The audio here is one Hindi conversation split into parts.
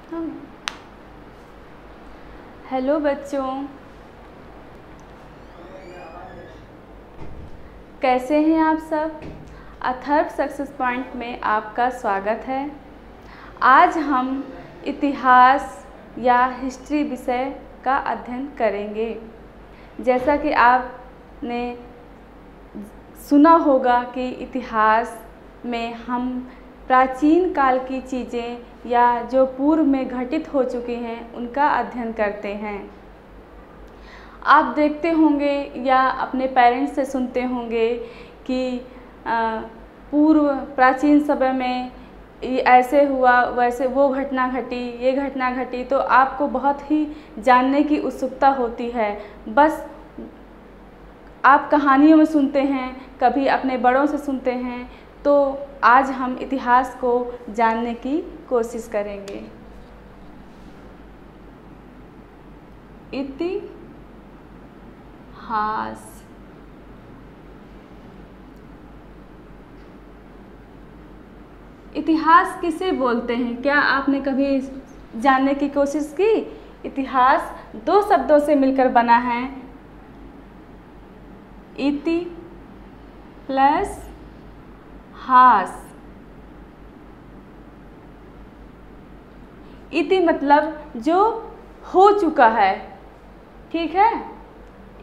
हाँ। हेलो बच्चों, कैसे हैं आप सब। अथर्व सक्सेस पॉइंट में आपका स्वागत है। आज हम इतिहास या हिस्ट्री विषय का अध्ययन करेंगे। जैसा कि आपने सुना होगा कि इतिहास में हम प्राचीन काल की चीज़ें या जो पूर्व में घटित हो चुकी हैं उनका अध्ययन करते हैं। आप देखते होंगे या अपने पेरेंट्स से सुनते होंगे कि पूर्व प्राचीन समय में ऐसे हुआ, वैसे वो घटना घटी, ये घटना घटी, तो आपको बहुत ही जानने की उत्सुकता होती है। बस आप कहानियों में सुनते हैं, कभी अपने बड़ों से सुनते हैं। तो आज हम इतिहास को जानने की कोशिश करेंगे। इतिहास इतिहास किसे बोलते हैं? क्या आपने कभी जानने की कोशिश की? इतिहास दो शब्दों से मिलकर बना है, इति प्लस हास। इति मतलब जो हो चुका है, ठीक है।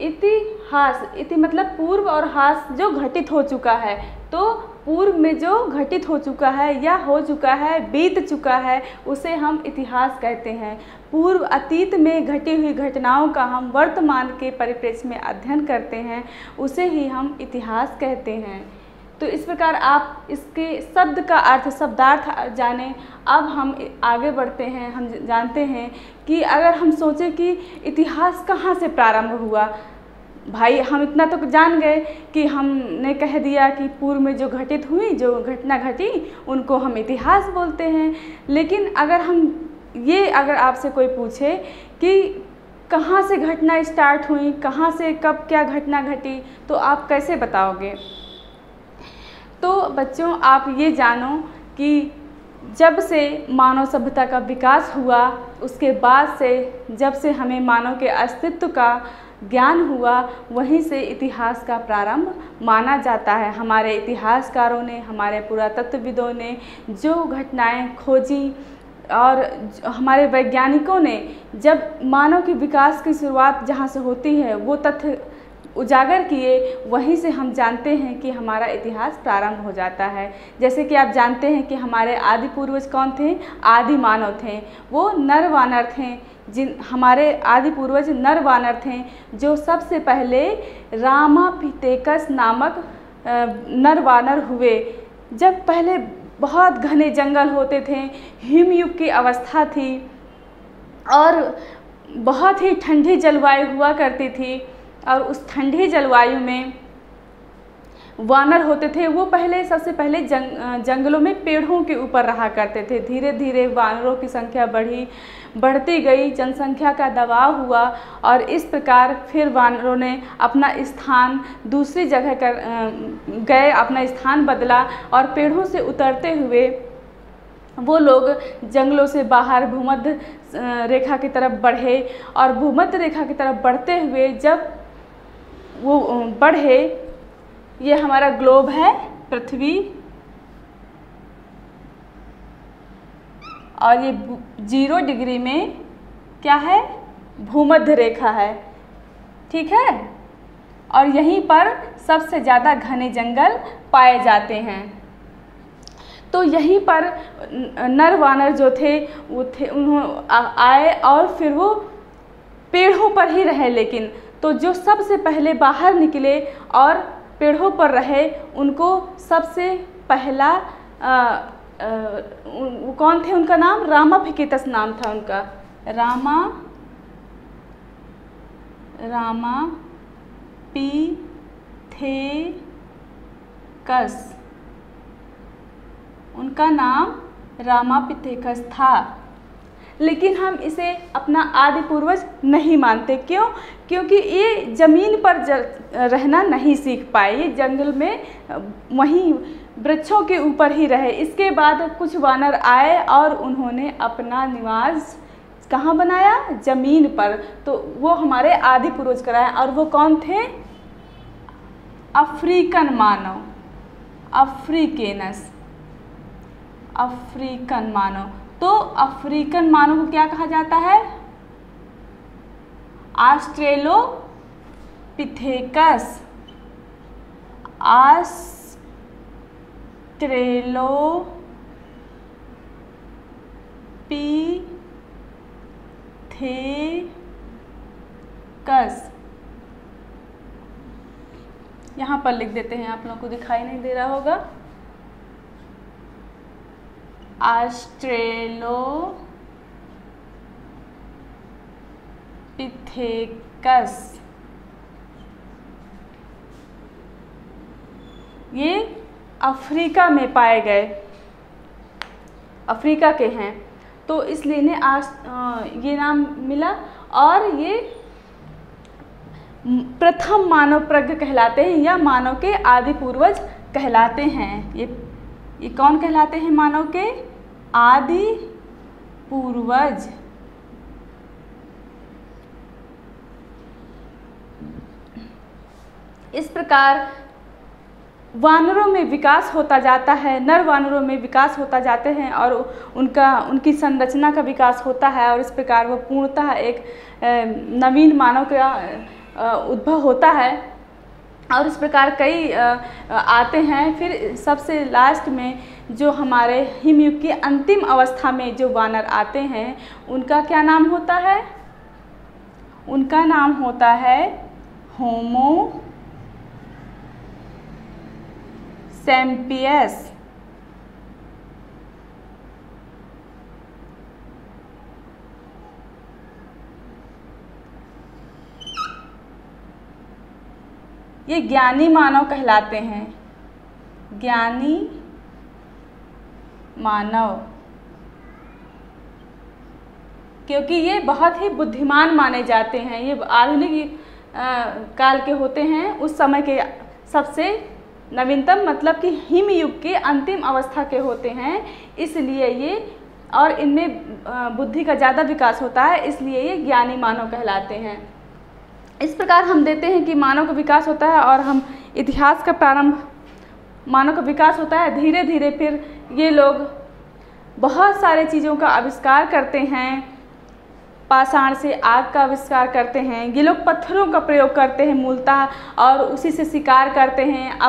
इतिहास, इति मतलब पूर्व और हास जो घटित हो चुका है। तो पूर्व में जो घटित हो चुका है या हो चुका है, बीत चुका है, उसे हम इतिहास कहते हैं। पूर्व अतीत में घटी हुई घटनाओं का हम वर्तमान के परिप्रेक्ष्य में अध्ययन करते हैं, उसे ही हम इतिहास कहते हैं। तो इस प्रकार आप इसके शब्द का अर्थ, शब्दार्थ जानें। अब हम आगे बढ़ते हैं। हम जानते हैं कि अगर हम सोचें कि इतिहास कहाँ से प्रारंभ हुआ, भाई हम इतना तो जान गए कि हमने कह दिया कि पूर्व में जो घटित हुई, जो घटना घटी, उनको हम इतिहास बोलते हैं। लेकिन अगर आपसे कोई पूछे कि कहाँ से घटना स्टार्ट हुई, कहाँ से कब क्या घटना घटी, तो आप कैसे बताओगे? तो बच्चों, आप ये जानो कि जब से मानव सभ्यता का विकास हुआ, उसके बाद से जब से हमें मानव के अस्तित्व का ज्ञान हुआ, वहीं से इतिहास का प्रारंभ माना जाता है। हमारे इतिहासकारों ने, हमारे पुरातत्वविदों ने जो घटनाएं खोजी और हमारे वैज्ञानिकों ने जब मानव के विकास की शुरुआत जहाँ से होती है वो तथ्य उजागर किए, वहीं से हम जानते हैं कि हमारा इतिहास प्रारंभ हो जाता है। जैसे कि आप जानते हैं कि हमारे आदि पूर्वज कौन थे? आदि मानव थे। वो नर वानर थे। हमारे आदि पूर्वज नर वानर थे जो सबसे पहले रामापिथेकस नामक नर वानर हुए। जब पहले बहुत घने जंगल होते थे, हिमयुग की अवस्था थी और बहुत ही ठंडी जलवायु हुआ करती थी, और उस ठंडी जलवायु में वानर होते थे। वो सबसे पहले जंगलों में पेड़ों के ऊपर रहा करते थे। धीरे धीरे वानरों की संख्या बढ़ती गई, जनसंख्या का दबाव हुआ, और इस प्रकार फिर वानरों ने अपना स्थान दूसरी जगह गए, अपना स्थान बदला, और पेड़ों से उतरते हुए वो लोग जंगलों से बाहर भूमध्य रेखा की तरफ बढ़े। और भूमध्य रेखा की तरफ बढ़ते हुए जब वो बढ़े, ये हमारा ग्लोब है पृथ्वी, और ये 0 डिग्री में क्या है? भूमध्य रेखा है, ठीक है। और यहीं पर सबसे ज़्यादा घने जंगल पाए जाते हैं। तो यहीं पर नर वानर जो थे उन्होंने आए और फिर वो पेड़ों पर ही रहे। लेकिन तो जो सबसे पहले बाहर निकले और पेड़ों पर रहे, उनको सबसे पहला वो कौन थे? उनका नाम रामापिथेकस नाम था उनका। रामापिथेकस, उनका नाम रामापिथेकस था। लेकिन हम इसे अपना आदि पूर्वज नहीं मानते। क्यों? क्योंकि ये ज़मीन पर रहना नहीं सीख पाए। ये जंगल में वहीं वृक्षों के ऊपर ही रहे। इसके बाद कुछ वानर आए और उन्होंने अपना निवास कहाँ बनाया? जमीन पर। तो वो हमारे आदि पूर्वज कराए, और वो कौन थे? अफ्रीकन मानव, अफ्रीकेनस, अफ्रीकन मानव। तो अफ्रीकन मानव को क्या कहा जाता है? Australopithecus, Australopithecus. यहाँ पर लिख देते हैं, आप लोगों को दिखाई नहीं दे रहा होगा। ऑस्ट्रेलोपिथेकस, ये अफ्रीका में पाए गए, अफ्रीका के हैं, तो इसलिए इन्हें ये नाम मिला। और ये प्रथम मानव प्रज्ञ कहलाते हैं, या मानव के आदि पूर्वज कहलाते हैं। ये कौन कहलाते हैं? मानव के आदि पूर्वज। इस प्रकार वानरों में विकास होता जाता है, नर वानरों में विकास होता जाते हैं, और उनकी संरचना का विकास होता है, और इस प्रकार वो पूर्णतः एक नवीन मानव का उद्भव होता है। और इस प्रकार कई आते हैं। फिर सबसे लास्ट में जो हमारे हिमयुग की अंतिम अवस्था में जो वानर आते हैं, उनका क्या नाम होता है? उनका नाम होता है होमो सैम्पियस। ये ज्ञानी मानव कहलाते हैं, ज्ञानी मानव, क्योंकि ये बहुत ही बुद्धिमान माने जाते हैं। ये आधुनिक काल के होते हैं, उस समय के सबसे नवीनतम, मतलब कि हिमयुग के अंतिम अवस्था के होते हैं। इसलिए ये, और इनमें बुद्धि का ज़्यादा विकास होता है, इसलिए ये ज्ञानी मानव कहलाते हैं। इस प्रकार हम देते हैं कि मानव का विकास होता है, और हम इतिहास का प्रारंभ, मानव का विकास होता है। धीरे धीरे फिर ये लोग बहुत सारे चीज़ों का आविष्कार करते हैं, पाषाण से आग का आविष्कार करते हैं। ये लोग पत्थरों का प्रयोग करते हैं मूलतः, और उसी से शिकार करते हैं,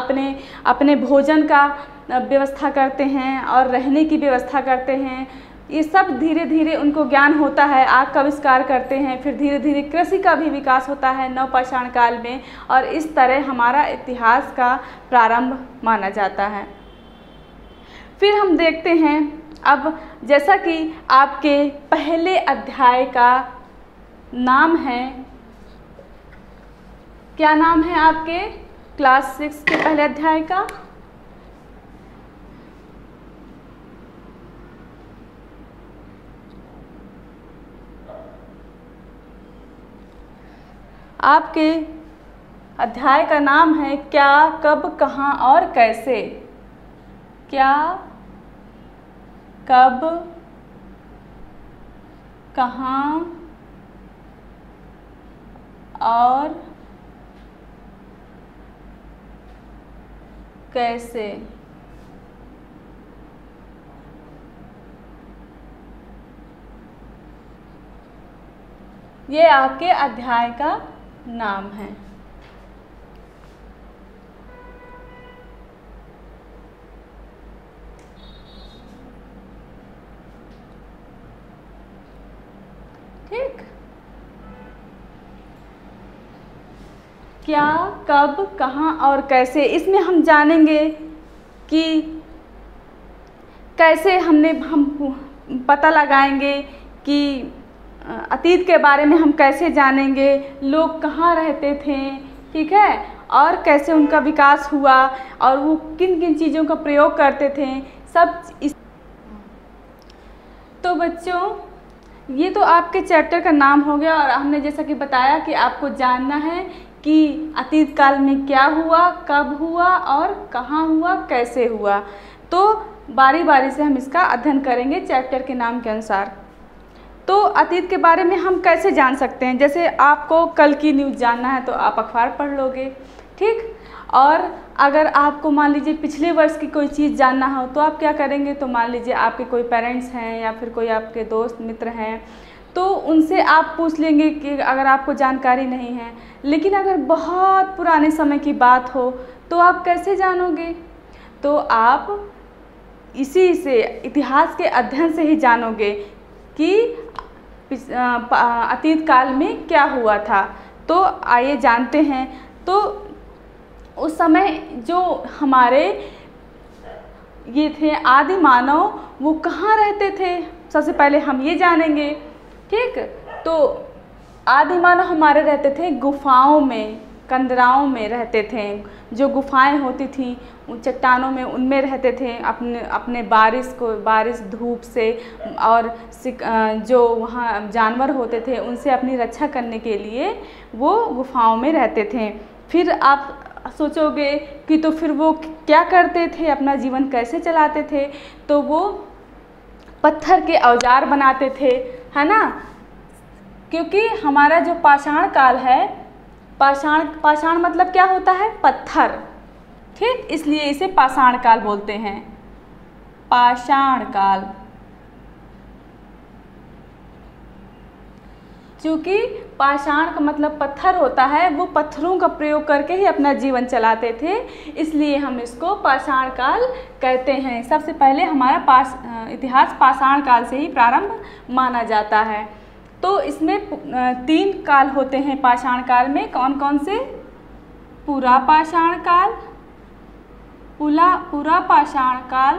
अपने भोजन का व्यवस्था करते हैं, और रहने की व्यवस्था करते हैं। ये सब धीरे धीरे उनको ज्ञान होता है, आग का आविष्कार करते हैं। फिर धीरे धीरे कृषि का भी विकास होता है नवपाषाण काल में, और इस तरह हमारा इतिहास का प्रारंभ माना जाता है। फिर हम देखते हैं, अब जैसा कि आपके पहले अध्याय का नाम है, क्या नाम है आपके क्लास 6 के पहले अध्याय का? आपके अध्याय का नाम है क्या, कब, कहाँ और कैसे। क्या, कब, कहाँ और कैसे। ये आपके अध्याय का नाम है। ठीक, क्या, कब, कहाँ और कैसे। इसमें हम जानेंगे कि कैसे हम पता लगाएंगे कि अतीत के बारे में हम कैसे जानेंगे, लोग कहाँ रहते थे, ठीक है, और कैसे उनका विकास हुआ, और वो किन किन चीज़ों का प्रयोग करते थे, सब इस। तो बच्चों, ये तो आपके चैप्टर का नाम हो गया, और हमने जैसा कि बताया कि आपको जानना है कि अतीत काल में क्या हुआ, कब हुआ और कहाँ हुआ, कैसे हुआ। तो बारी बारी से हम इसका अध्ययन करेंगे चैप्टर के नाम के अनुसार। तो अतीत के बारे में हम कैसे जान सकते हैं? जैसे आपको कल की न्यूज़ जानना है तो आप अखबार पढ़ लोगे, ठीक। और अगर आपको मान लीजिए पिछले वर्ष की कोई चीज़ जानना हो तो आप क्या करेंगे? तो मान लीजिए आपके कोई पेरेंट्स हैं या फिर कोई आपके दोस्त मित्र हैं, तो उनसे आप पूछ लेंगे कि अगर आपको जानकारी नहीं है। लेकिन अगर बहुत पुराने समय की बात हो तो आप कैसे जानोगे? तो आप इसी से इतिहास के अध्ययन से ही जानोगे कि अतीत काल में क्या हुआ था। तो आइए जानते हैं। तो उस समय जो हमारे ये थे आदि मानव, वो कहाँ रहते थे? सबसे पहले हम ये जानेंगे, ठीक। तो आदि मानव हमारे रहते थे गुफाओं में, कंदराओं में रहते थे। जो गुफाएं होती थी उन चट्टानों में, उनमें रहते थे। अपने बारिश धूप से और जो वहाँ जानवर होते थे उनसे अपनी रक्षा करने के लिए वो गुफाओं में रहते थे। फिर आप सोचोगे कि तो फिर वो क्या करते थे, अपना जीवन कैसे चलाते थे? तो वो पत्थर के औजार बनाते थे, है ना। क्योंकि हमारा जो पाषाण काल है, पाषाण मतलब क्या होता है? पत्थर, ठीक। इसलिए इसे पाषाण काल बोलते हैं, पाषाण काल। क्योंकि पाषाण का मतलब पत्थर होता है, वो पत्थरों का प्रयोग करके ही अपना जीवन चलाते थे, इसलिए हम इसको पाषाण काल कहते हैं। सबसे पहले हमारा इतिहास पाषाण काल से ही प्रारंभ माना जाता है। तो इसमें 3 काल होते हैं पाषाण काल में। कौन कौन से? पुरा पाषाण काल, पुरा पाषाण काल,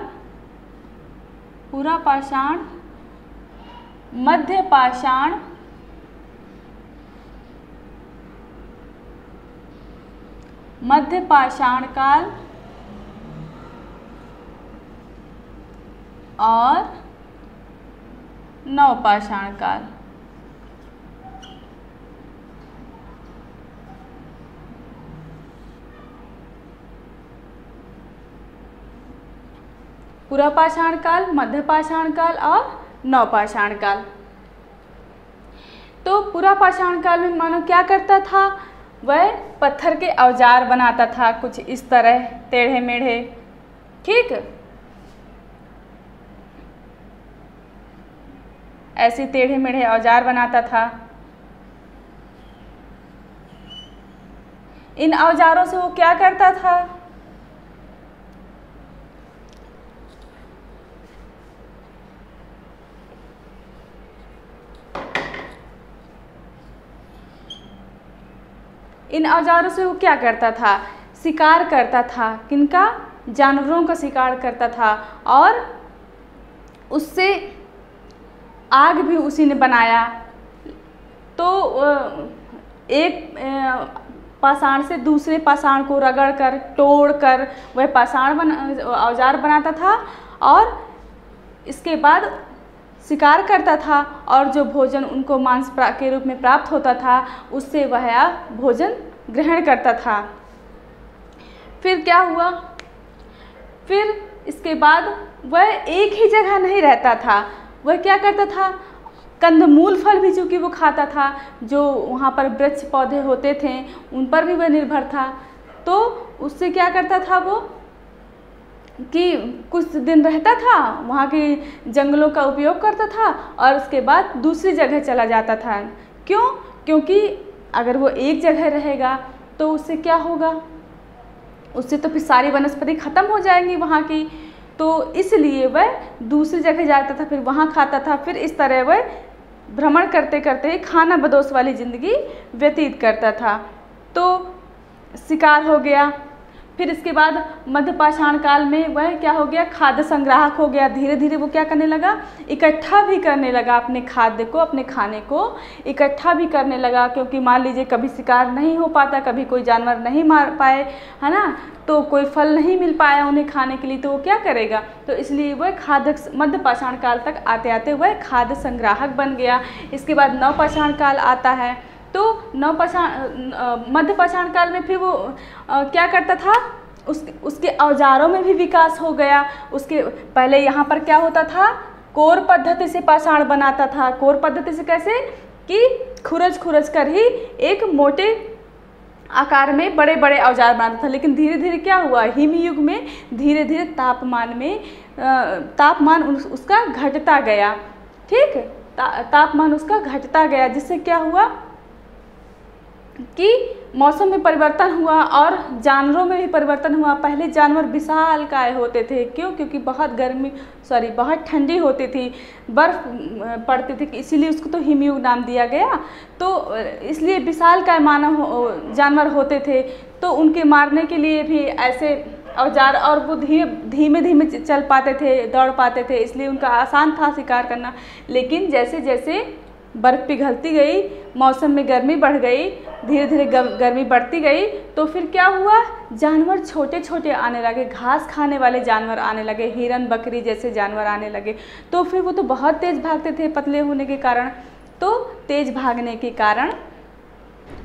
पुरा पाषाण, मध्य पाषाण, मध्य पाषाण काल और नवपाषाण काल। पुरा पाषाण काल, मध्य पाषाण काल और नवपाषाण काल। तो पुरा पाषाण काल में मानो क्या करता था? वह पत्थर के औजार बनाता था, कुछ इस तरह टेढ़े मेढ़े, ठीक। ऐसे टेढ़े मेढ़े औजार बनाता था। इन औजारों से वो क्या करता था? इन औजारों से वो क्या करता था? शिकार करता था। किनका? जानवरों का शिकार करता था। और उससे आग भी उसी ने बनाया। तो एक पाषाण से दूसरे पाषाण को रगड़ कर, तोड़ कर वह औजार बनाता था और इसके बाद शिकार करता था, और जो भोजन उनको मांस के रूप में प्राप्त होता था उससे वह भोजन ग्रहण करता था। फिर क्या हुआ? फिर इसके बाद वह एक ही जगह नहीं रहता था। वह क्या करता था? कंदमूल फल भी चूँकि वो खाता था, जो वहाँ पर वृक्ष पौधे होते थे उन पर भी वह निर्भर था। तो उससे क्या करता था वो कि कुछ दिन रहता था, वहाँ के जंगलों का उपयोग करता था और उसके बाद दूसरी जगह चला जाता था। क्यों? क्योंकि अगर वो एक जगह रहेगा तो उससे क्या होगा? उससे तो फिर सारी वनस्पति ख़त्म हो जाएंगी वहाँ की। तो इसलिए वह दूसरी जगह जाता था, फिर वहाँ खाता था। फिर इस तरह वह भ्रमण करते करते खाना बदोश वाली ज़िंदगी व्यतीत करता था। तो शिकार हो गया। फिर इसके बाद मध्य पाषाण काल में वह क्या हो गया? खाद्य संग्राहक हो गया। धीरे धीरे वो क्या करने लगा? इकट्ठा भी करने लगा अपने खाद्य को, अपने खाने को इकट्ठा भी करने लगा। क्योंकि मान लीजिए कभी शिकार नहीं हो पाता, कभी कोई जानवर नहीं मार पाए, है ना, तो कोई फल नहीं मिल पाया उन्हें खाने के लिए, तो वो क्या करेगा? तो इसलिए वह मध्य पाषाण काल तक आते आते वह खाद्य संग्राहक बन गया। इसके बाद नवपाषाण काल आता है। तो मध्य पाषाण काल में फिर वो क्या करता था, उसके औजारों में भी विकास हो गया। उसके पहले यहाँ पर क्या होता था, कोर पद्धति से पाषाण बनाता था। कोर पद्धति से कैसे कि खुरच खुरच कर ही एक मोटे आकार में बड़े बड़े औजार बनाता था। लेकिन धीरे धीरे क्या हुआ, हिम युग में धीरे धीरे तापमान उसका घटता गया। ठीक, तापमान उसका घटता गया, जिससे क्या हुआ कि मौसम में परिवर्तन हुआ और जानवरों में भी परिवर्तन हुआ। पहले जानवर विशालकाय होते थे, क्यों, क्योंकि बहुत ठंडी होती थी, बर्फ पड़ती थी, इसीलिए उसको तो हिमयुग नाम दिया गया। तो इसलिए विशालकाय जानवर होते थे, तो उनके मारने के लिए भी ऐसे औजार, और वो धीमे धीमे चल पाते थे, दौड़ पाते थे, इसलिए उनका आसान था शिकार करना। लेकिन जैसे जैसे बर्फ़ पिघलती गई, मौसम में गर्मी बढ़ गई, धीरे धीरे गर्मी बढ़ती गई, तो फिर क्या हुआ, जानवर छोटे छोटे आने लगे, घास खाने वाले जानवर आने लगे, हिरन बकरी जैसे जानवर आने लगे। तो फिर वो तो बहुत तेज़ भागते थे पतले होने के कारण, तो तेज़ भागने के कारण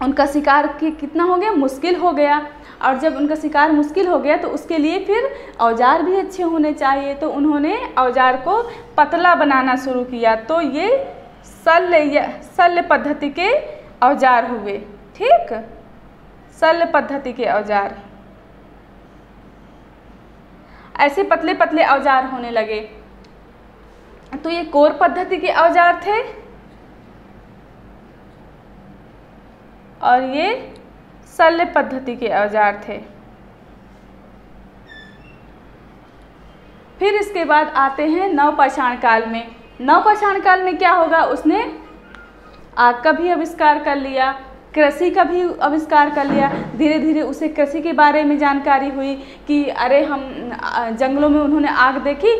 उनका शिकार कितना हो गया, मुश्किल हो गया। और जब उनका शिकार मुश्किल हो गया तो उसके लिए फिर औजार भी अच्छे होने चाहिए, तो उन्होंने औजार को पतला बनाना शुरू किया। तो ये शल्य पद्धति के औजार हुए। ठीक, शल्य पद्धति के औजार, ऐसे पतले पतले औजार होने लगे। तो ये कोर पद्धति के औजार थे और ये शल्य पद्धति के औजार थे। फिर इसके बाद आते हैं नवपाषाण काल में। नवपाषाण काल में क्या होगा, उसने आग का भी आविष्कार कर लिया, कृषि का भी आविष्कार कर लिया। धीरे धीरे उसे कृषि के बारे में जानकारी हुई कि अरे हम जंगलों में उन्होंने आग देखी,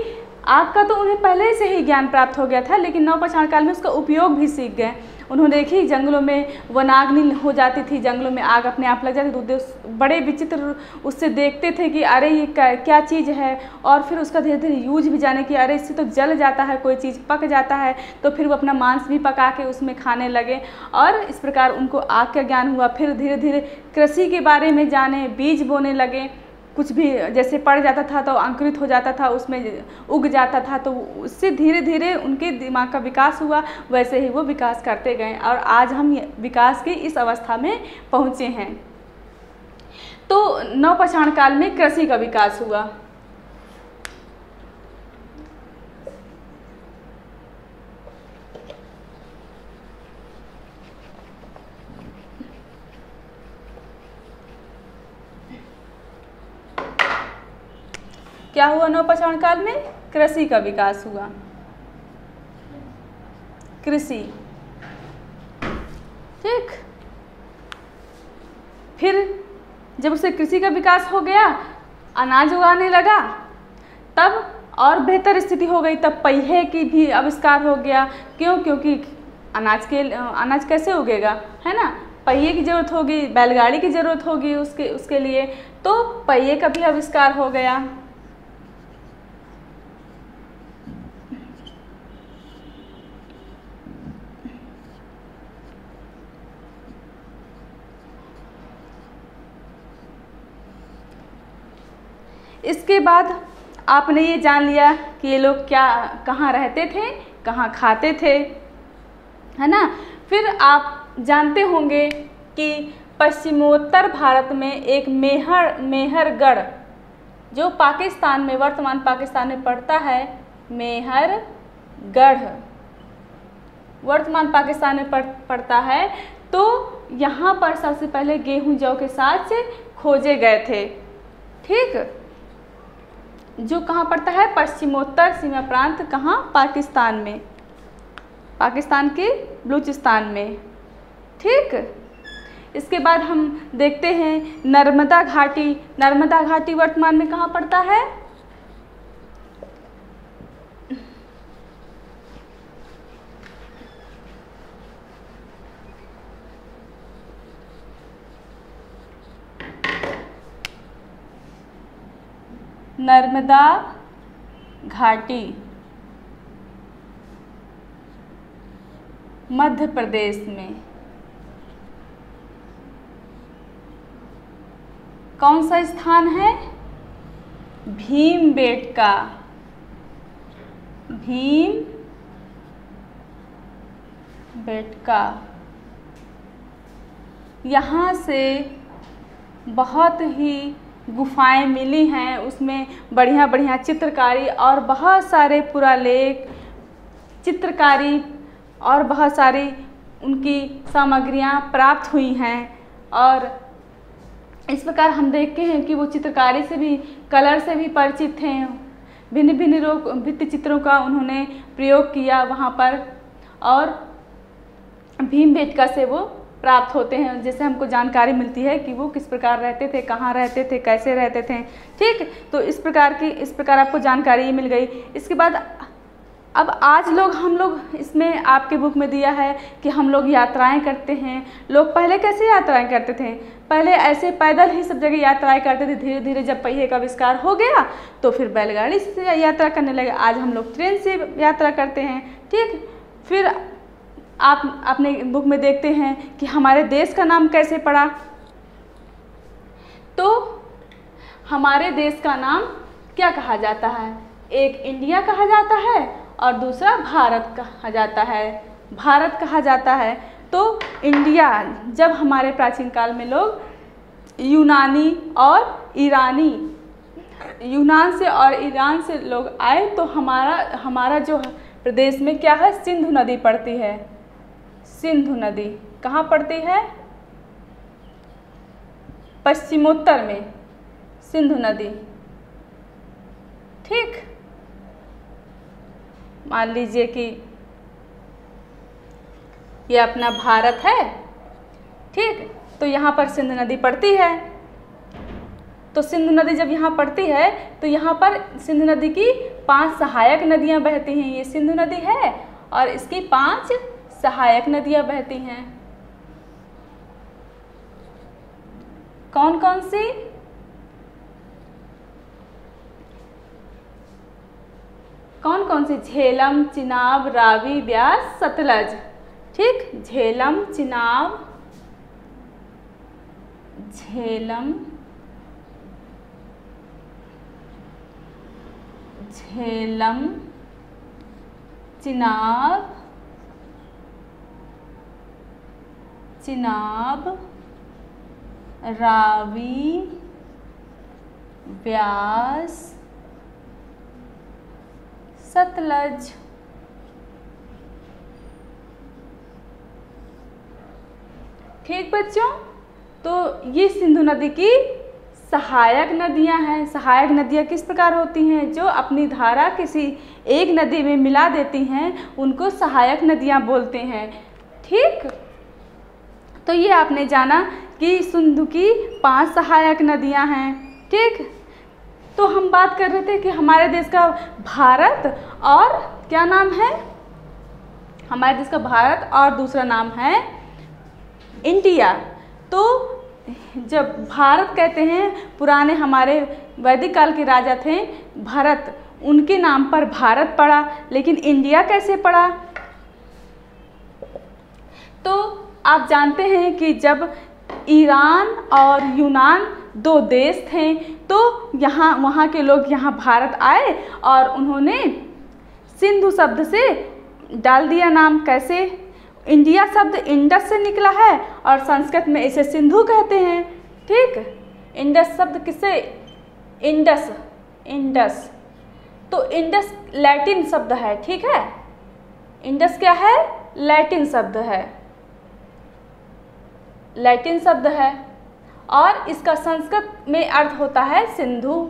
आग का तो उन्हें पहले से ही ज्ञान प्राप्त हो गया था, लेकिन नवपाषाण काल में उसका उपयोग भी सीख गए। उन्होंने देखी जंगलों में वनाग्नि हो जाती थी, जंगलों में आग अपने आप लग जाती थी, तो बड़े विचित्र उससे देखते थे कि अरे ये क्या चीज़ है। और फिर उसका धीरे धीरे यूज भी जाने कि अरे इससे तो जल जाता है, कोई चीज़ पक जाता है, तो फिर वो अपना मांस भी पका के उसमें खाने लगे, और इस प्रकार उनको आग का ज्ञान हुआ। फिर धीरे धीरे कृषि के बारे में जाने, बीज बोने लगे, कुछ भी जैसे पड़ जाता था तो अंकुरित हो जाता था, उसमें उग जाता था, तो उससे धीरे धीरे उनके दिमाग का विकास हुआ। वैसे ही वो विकास करते गए और आज हम विकास की इस अवस्था में पहुँचे हैं। तो नवपाषाण काल में कृषि का विकास हुआ। क्या हुआ नवपाषाण काल में, कृषि का विकास हुआ। कृषि, ठीक। फिर जब उसे कृषि का विकास हो गया, अनाज उगाने लगा, तब और बेहतर स्थिति हो गई। तब पहिए की भी आविष्कार हो गया। क्यों, क्योंकि अनाज कैसे उगेगा, है ना, पहिए की जरूरत होगी, बैलगाड़ी की जरूरत होगी उसके लिए, तो पहिए का भी आविष्कार हो गया। इसके बाद आपने ये जान लिया कि ये लोग कहाँ रहते थे, कहाँ खाते थे, है ना। फिर आप जानते होंगे कि पश्चिमोत्तर भारत में एक मेहरगढ़, जो पाकिस्तान में, वर्तमान पाकिस्तान में पड़ता है, मेहरगढ़ वर्तमान पाकिस्तान में पड़ता है। तो यहाँ पर सबसे पहले गेहूं जौ के साथ खोजे गए थे। ठीक, जो कहाँ पड़ता है, पश्चिमोत्तर सीमा प्रांत, कहाँ, पाकिस्तान में, पाकिस्तान के बलूचिस्तान में। ठीक, इसके बाद हम देखते हैं नर्मदा घाटी। नर्मदा घाटी वर्तमान में कहाँ पड़ता है, नर्मदा घाटी मध्य प्रदेश में। कौन सा स्थान है? भीमबेटका। भीमबेटका। यहाँ से बहुत ही गुफाएं मिली हैं, उसमें बढ़िया बढ़िया चित्रकारी और बहुत सारे पुरालेख, चित्रकारी और बहुत सारी उनकी सामग्रियां प्राप्त हुई हैं। और इस प्रकार हम देखते हैं कि वो चित्रकारी से भी, कलर से भी परिचित थे। भिन्न भिन्न भित्ति चित्रों का उन्होंने प्रयोग किया वहाँ पर, और भीमबेटका से वो प्राप्त होते हैं, जैसे हमको जानकारी मिलती है कि वो किस प्रकार रहते थे, कहाँ रहते थे, कैसे रहते थे। ठीक, तो इस प्रकार आपको जानकारी मिल गई। इसके बाद अब आज हम लोग इसमें आपके बुक में दिया है कि हम लोग यात्राएं करते हैं। लोग पहले कैसे यात्राएं करते थे? पहले ऐसे पैदल ही सब जगह यात्राएं करते थे। धीरे धीरे जब पहिए का आविष्कार हो गया तो फिर बैलगाड़ी से यात्रा करने लगे। आज हम लोग ट्रेन से यात्रा करते हैं। ठीक, फिर आप अपने बुक में देखते हैं कि हमारे देश का नाम कैसे पड़ा। तो हमारे देश का नाम क्या कहा जाता है? एक इंडिया कहा जाता है और दूसरा भारत कहा जाता है। भारत कहा जाता है। तो इंडिया, जब हमारे प्राचीन काल में लोग यूनानी और ईरानी, यूनान से और ईरान से लोग आए तो हमारा जो प्रदेश में क्या है? सिंधु नदी पड़ती है। सिंधु नदी कहाँ पड़ती है? पश्चिमोत्तर में सिंधु नदी। ठीक, मान लीजिए कि ये अपना भारत है। ठीक, तो यहाँ पर सिंधु नदी पड़ती है। तो सिंधु नदी जब यहाँ पड़ती है तो यहाँ पर सिंधु नदी की 5 सहायक नदियाँ बहती हैं। ये सिंधु नदी है और इसकी 5 सहायक नदियाँ बहती हैं। कौन कौन सी? कौन कौन सी? झेलम, चिनाब, रावी, ब्यास, सतलज। ठीक, झेलम, चिनाब, चिनाब, रावी, ब्यास, सतलज। ठीक बच्चों, तो ये सिंधु नदी की सहायक नदियां हैं। सहायक नदियां किस प्रकार होती हैं? जो अपनी धारा किसी एक नदी में मिला देती हैं, उनको सहायक नदियां बोलते हैं। ठीक, तो ये आपने जाना कि सिंधु की 5 सहायक नदियां हैं। ठीक, तो हम बात कर रहे थे कि हमारे देश का भारत और क्या नाम है? हमारे देश का भारत और दूसरा नाम है इंडिया। तो जब भारत कहते हैं, पुराने हमारे वैदिक काल के राजा थे भरत, उनके नाम पर भारत पड़ा। लेकिन इंडिया कैसे पड़ा? तो आप जानते हैं कि जब ईरान और यूनान 2 देश थे तो वहाँ के लोग यहाँ भारत आए और उन्होंने सिंधु शब्द से डाल दिया नाम। कैसे? इंडिया शब्द इंडस से निकला है और संस्कृत में इसे सिंधु कहते हैं। ठीक, इंडस शब्द किसे? इंडस। तो इंडस लैटिन शब्द है। ठीक है, इंडस क्या है? लैटिन शब्द है। लैटिन शब्द है और इसका संस्कृत में अर्थ होता है सिंधु।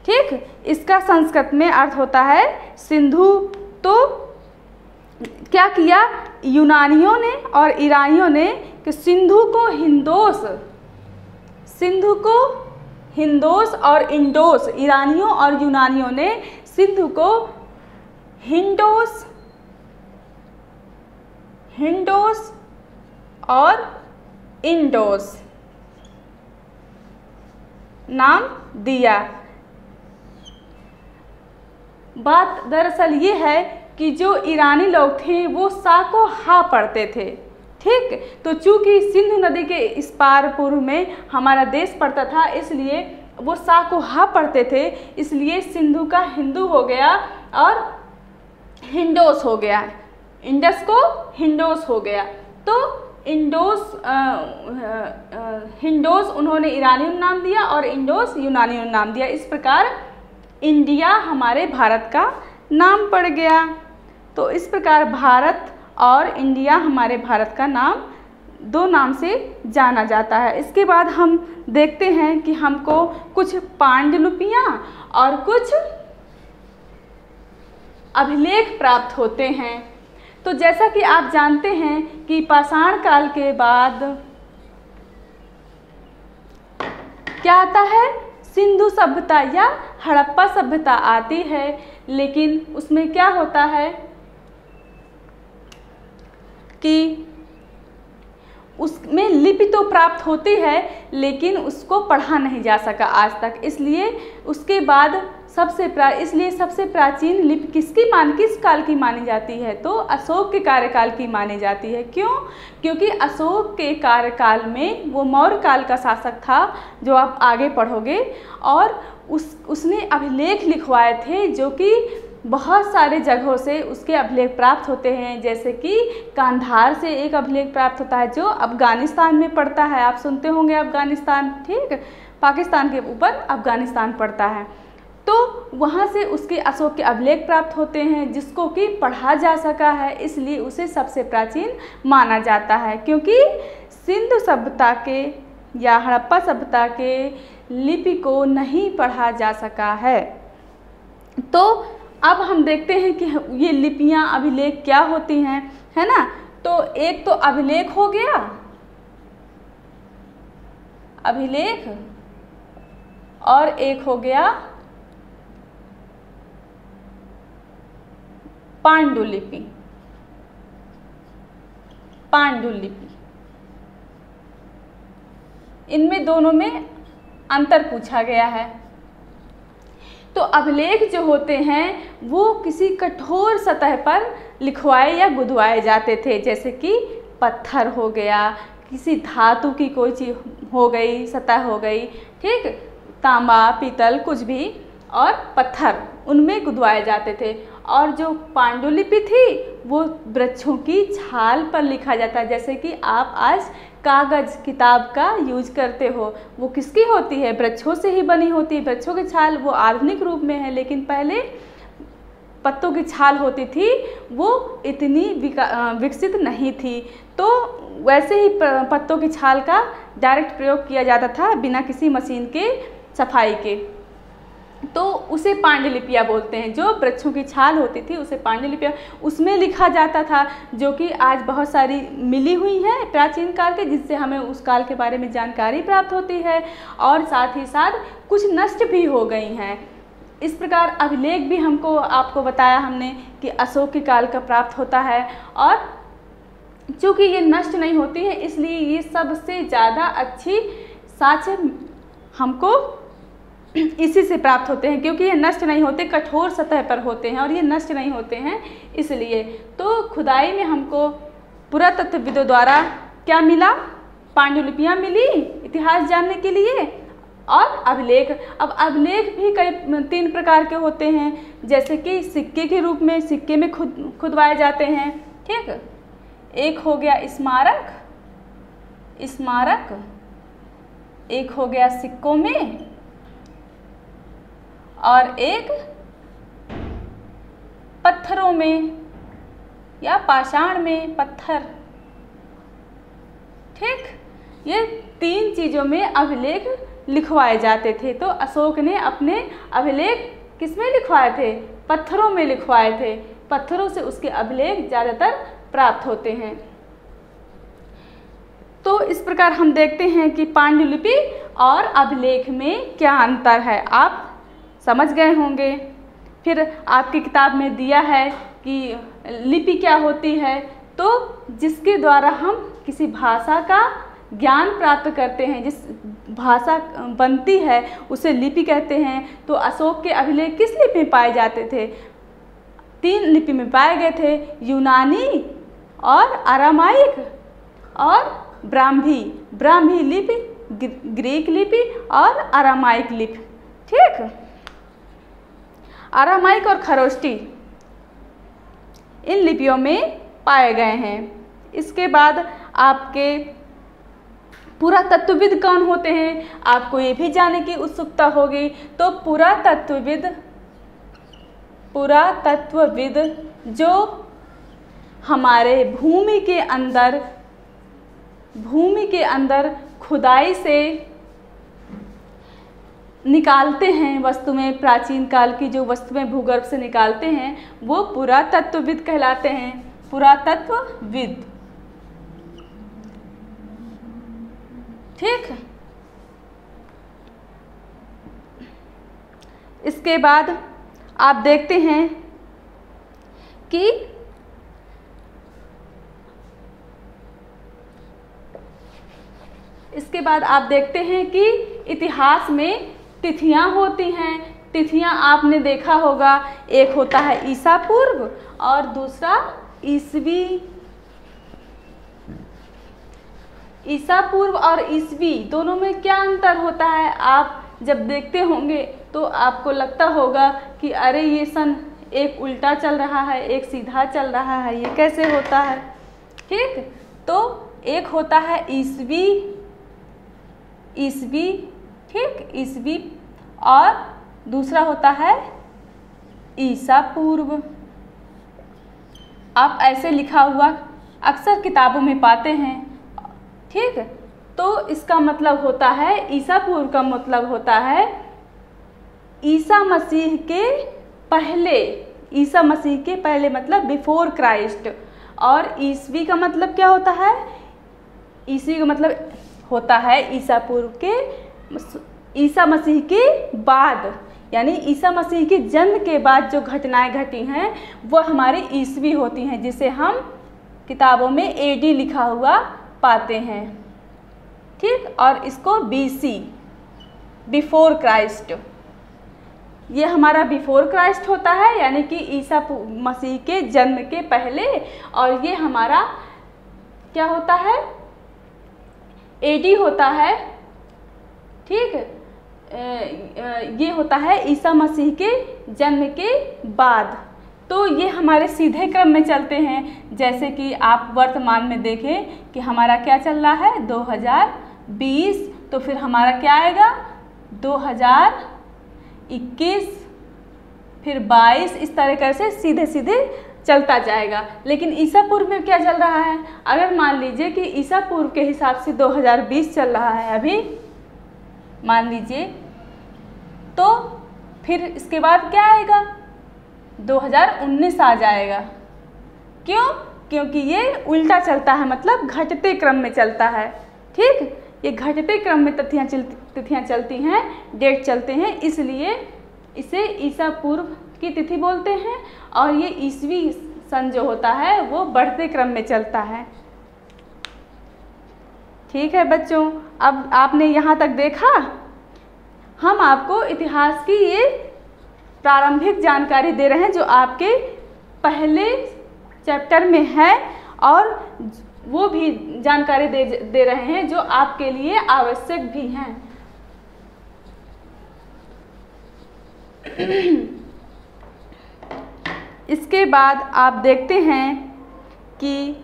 ठीक, इसका संस्कृत में अर्थ होता है सिंधु। तो क्या किया यूनानियों ने और ईरानियों ने कि सिंधु को हिंदोस और इंडोस, ईरानियों और यूनानियों ने सिंधु को हिंडोस और इंडोस नाम दिया। बात दरअसल ये है कि जो ईरानी लोग थे वो सा को हा पढ़ते थे ठीक। तो चूंकि सिंधु नदी के इस पार पूर्व में हमारा देश पड़ता था, इसलिए वो सा को हा पढ़ते थे, इसलिए सिंधु का हिंदू हो गया और हिंडोस हो गया, इंडस को हिंडोस हो गया। तो हिंडोस उन्होंने ईरानियन नाम दिया और इंडोस यूनानियन नाम दिया। इस प्रकार इंडिया हमारे भारत का नाम पड़ गया। तो इस प्रकार भारत और इंडिया हमारे भारत का नाम, दो नाम से जाना जाता है। इसके बाद हम देखते हैं कि हमको कुछ पांडुलिपियाँ और कुछ अभिलेख प्राप्त होते हैं। तो जैसा कि आप जानते हैं कि पाषाण काल के बाद क्या आता है, सिंधु सभ्यता या हड़प्पा सभ्यता आती है। लेकिन उसमें क्या होता है कि उसमें लिपि तो प्राप्त होती है, लेकिन उसको पढ़ा नहीं जा सका आज तक। इसलिए उसके बाद सबसे प्राचीन लिपि किस काल की मानी जाती है, तो अशोक के कार्यकाल की मानी जाती है। क्यों? क्योंकि अशोक के कार्यकाल में वो मौर्य काल का शासक था, जो आप आगे पढ़ोगे, और उसने अभिलेख लिखवाए थे, जो कि बहुत सारे जगहों से उसके अभिलेख प्राप्त होते हैं। जैसे कि कांधार से एक अभिलेख प्राप्त होता है जो अफगानिस्तान में पड़ता है, आप सुनते होंगे अफगानिस्तान, ठीक, पाकिस्तान के ऊपर अफगानिस्तान पड़ता है। तो वहाँ से उसके अशोक के अभिलेख प्राप्त होते हैं, जिसको कि पढ़ा जा सका है, इसलिए उसे सबसे प्राचीन माना जाता है। क्योंकि सिंधु सभ्यता के या हड़प्पा सभ्यता के लिपि को नहीं पढ़ा जा सका है। तो अब हम देखते हैं कि ये लिपियाँ, अभिलेख क्या होती हैं, है ना। तो एक तो अभिलेख हो गया, अभिलेख, और एक हो गया पांडुलिपि। पांडुलिपि, इनमें दोनों में अंतर पूछा गया है। तो अभिलेख जो होते हैं वो किसी कठोर सतह पर लिखवाए या गुदवाए जाते थे, जैसे कि पत्थर हो गया, किसी धातु की कोई चीज़ हो गई, सतह हो गई, ठीक, तांबा, पीतल, कुछ भी, और पत्थर, उनमें गुदवाए जाते थे। और जो पांडुलिपि थी वो वृक्षों की छाल पर लिखा जाता है। जैसे कि आप आज कागज़, किताब का यूज करते हो, वो किसकी होती है, वृक्षों से ही बनी होती है। वृक्षों की छाल वो आधुनिक रूप में है, लेकिन पहले पत्तों की छाल होती थी, वो इतनी विकसित नहीं थी। तो वैसे ही पत्तों की छाल का डायरेक्ट प्रयोग किया जाता था, बिना किसी मशीन के सफाई के। तो उसे पांडुलिपियाँ बोलते हैं। जो वृक्षों की छाल होती थी उसे पांडुलिपियाँ, उसमें लिखा जाता था, जो कि आज बहुत सारी मिली हुई हैं प्राचीन काल के, जिससे हमें उस काल के बारे में जानकारी प्राप्त होती है, और साथ ही साथ कुछ नष्ट भी हो गई हैं। इस प्रकार अभिलेख भी आपको बताया हमने कि अशोक के काल का प्राप्त होता है, और चूँकि ये नष्ट नहीं होती है, इसलिए ये सबसे ज़्यादा अच्छी साक्ष्य हमको इसी से प्राप्त होते हैं, क्योंकि ये नष्ट नहीं होते, कठोर सतह पर होते हैं और ये नष्ट नहीं होते हैं। इसलिए तो खुदाई में हमको पुरातत्वविदों द्वारा क्या मिला, पांडुलिपियाँ मिली इतिहास जानने के लिए, और अभिलेख। अब अभिलेख भी कई 3 प्रकार के होते हैं, जैसे कि सिक्के के रूप में, सिक्के में खुदवाए जाते हैं, ठीक। एक हो गया स्मारक, एक हो गया सिक्कों में, और एक पत्थरों में या पाषाण में, पत्थर, ठीक। ये 3 चीज़ों में अभिलेख लिखवाए जाते थे। तो अशोक ने अपने अभिलेख किस में लिखवाए थे, पत्थरों में लिखवाए थे। पत्थरों से उसके अभिलेख ज़्यादातर प्राप्त होते हैं। तो इस प्रकार हम देखते हैं कि पांडुलिपि और अभिलेख में क्या अंतर है, आप समझ गए होंगे। फिर आपकी किताब में दिया है कि लिपि क्या होती है, तो जिसके द्वारा हम किसी भाषा का ज्ञान प्राप्त करते हैं, जिस भाषा बनती है उसे लिपि कहते हैं। तो अशोक के अभिलेख किस लिपि में पाए जाते थे, 3 लिपि में पाए गए थे, यूनानी और अरामाइक, और ब्राह्मी। ब्राह्मी लिपि, ग्रीक लिपि और अरामाइक लिपि। ठीक, अरामाइक और खरोष्टी इन लिपियों में पाए गए हैं। इसके बाद आपके पुरातत्वविद कौन होते हैं, आपको ये भी जानने की उत्सुकता होगी। तो पुरातत्वविद जो हमारे भूमि के अंदर खुदाई से निकालते हैं वस्तुएं, प्राचीन काल की जो वस्तुएं भूगर्भ से निकालते हैं वो पुरातत्वविद कहलाते हैं। पुरातत्वविद। ठीक, इसके बाद आप देखते हैं कि इतिहास में तिथियां होती हैं। तिथियां आपने देखा होगा, एक होता है ईसा पूर्व और दूसरा ईसवी। ईसा पूर्व और ईसवी दोनों में क्या अंतर होता है, आप जब देखते होंगे तो आपको लगता होगा कि अरे ये सन एक उल्टा चल रहा है, एक सीधा चल रहा है, ये कैसे होता है। ठीक, तो एक होता है ईसवी, ठीक, ईसवी, और दूसरा होता है ईसा पूर्व। आप ऐसे लिखा हुआ अक्सर किताबों में पाते हैं। ठीक, तो इसका मतलब होता है, ईसा पूर्व का मतलब होता है ईसा मसीह के पहले मतलब बिफोर क्राइस्ट। और ईसवी का मतलब क्या होता है, ईसवी का मतलब होता है ईसा मसीह के बाद, यानी ईसा मसीह के जन्म के बाद जो घटनाएं घटी हैं वो हमारी ईसवी होती हैं, जिसे हम किताबों में एडी लिखा हुआ पाते हैं। ठीक, और इसको बीसी, बिफोर क्राइस्ट, ये हमारा बिफोर क्राइस्ट होता है, यानी कि ईसा मसीह के जन्म के पहले। और ये हमारा क्या होता है, एडी होता है। ठीक, ये होता है ईसा मसीह के जन्म के बाद। तो ये हमारे सीधे क्रम में चलते हैं। जैसे कि आप वर्तमान में देखें कि हमारा क्या चल रहा है 2020, तो फिर हमारा क्या आएगा 2021, फिर 22, इस तरीके से सीधे सीधे चलता जाएगा। लेकिन ईसा पूर्व में क्या चल रहा है, अगर मान लीजिए कि ईसा पूर्व के हिसाब से 2020 चल रहा है अभी, मान लीजिए, तो फिर इसके बाद क्या आएगा 2019 आ जाएगा। क्यों? क्योंकि ये उल्टा चलता है, मतलब घटते क्रम में चलता है। ठीक, ये घटते क्रम में तिथियां चलती हैं, डेट चलते हैं, इसलिए इसे ईसा पूर्व की तिथि बोलते हैं। और ये ईसवी सन जो होता है वो बढ़ते क्रम में चलता है। ठीक है बच्चों, अब आपने यहाँ तक देखा, हम आपको इतिहास की ये प्रारंभिक जानकारी दे रहे हैं जो आपके पहले चैप्टर में है, और वो भी जानकारी दे रहे हैं जो आपके लिए आवश्यक भी हैं। इसके बाद आप देखते हैं कि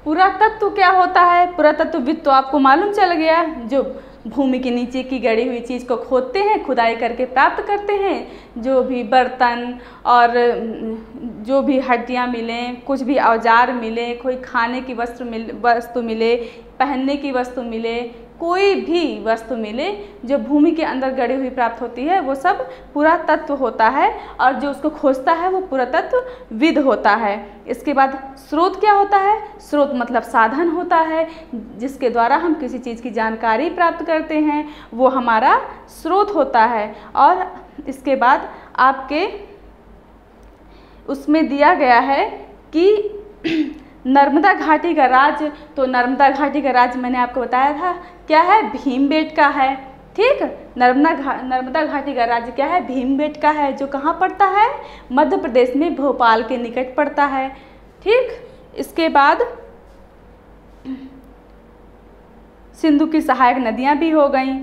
पुरातत्व क्या होता है। पुरातत्वविद तो आपको मालूम चल गया, जो भूमि के नीचे की गड़ी हुई चीज़ को खोदते हैं, खुदाई करके प्राप्त करते हैं। जो भी बर्तन और जो भी हड्डियाँ मिलें, कुछ भी औजार मिले, कोई खाने की वस्तु मिले, पहनने की वस्तु मिले, कोई भी वस्तु मिले जो भूमि के अंदर गड़ी हुई प्राप्त होती है, वो सब पुरातत्व होता है। और जो उसको खोजता है वो पुरातत्वविद होता है। इसके बाद स्रोत क्या होता है, स्रोत मतलब साधन होता है जिसके द्वारा हम किसी चीज़ की जानकारी प्राप्त करते हैं, वो हमारा स्रोत होता है। और इसके बाद आपके उसमें दिया गया है कि नर्मदा घाटी का राज, तो नर्मदा घाटी का राज मैंने आपको बताया था क्या है, भीमबेटका है। ठीक। नर्मदा घाटी का राज्य क्या है? भीमबेटका है, जो कहाँ पड़ता है? मध्य प्रदेश में भोपाल के निकट पड़ता है। ठीक। इसके बाद सिंधु की सहायक नदियाँ भी हो गई।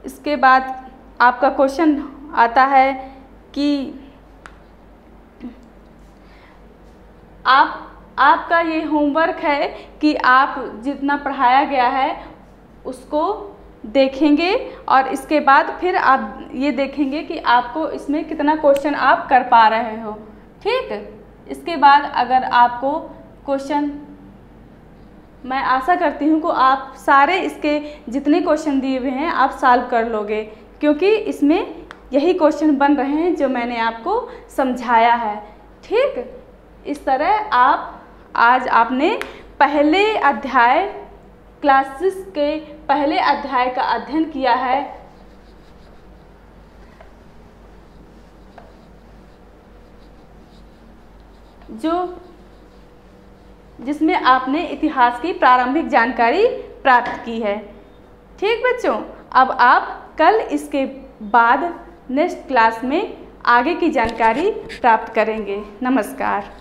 इसके बाद आपका क्वेश्चन आता है कि आपका ये होमवर्क है कि आप जितना पढ़ाया गया है उसको देखेंगे और इसके बाद फिर आप ये देखेंगे कि आपको इसमें कितना क्वेश्चन आप कर पा रहे हो। ठीक। इसके बाद अगर आपको क्वेश्चन, मैं आशा करती हूँ कि आप सारे इसके जितने क्वेश्चन दिए हुए हैं आप सॉल्व कर लोगे, क्योंकि इसमें यही क्वेश्चन बन रहे हैं जो मैंने आपको समझाया है। ठीक। इस तरह आज आपने पहले अध्याय, क्लासेस के पहले अध्याय का अध्ययन किया है, जिसमें आपने इतिहास की प्रारंभिक जानकारी प्राप्त की है। ठीक बच्चों, अब आप कल इसके बाद नेक्स्ट क्लास में आगे की जानकारी प्राप्त करेंगे। नमस्कार।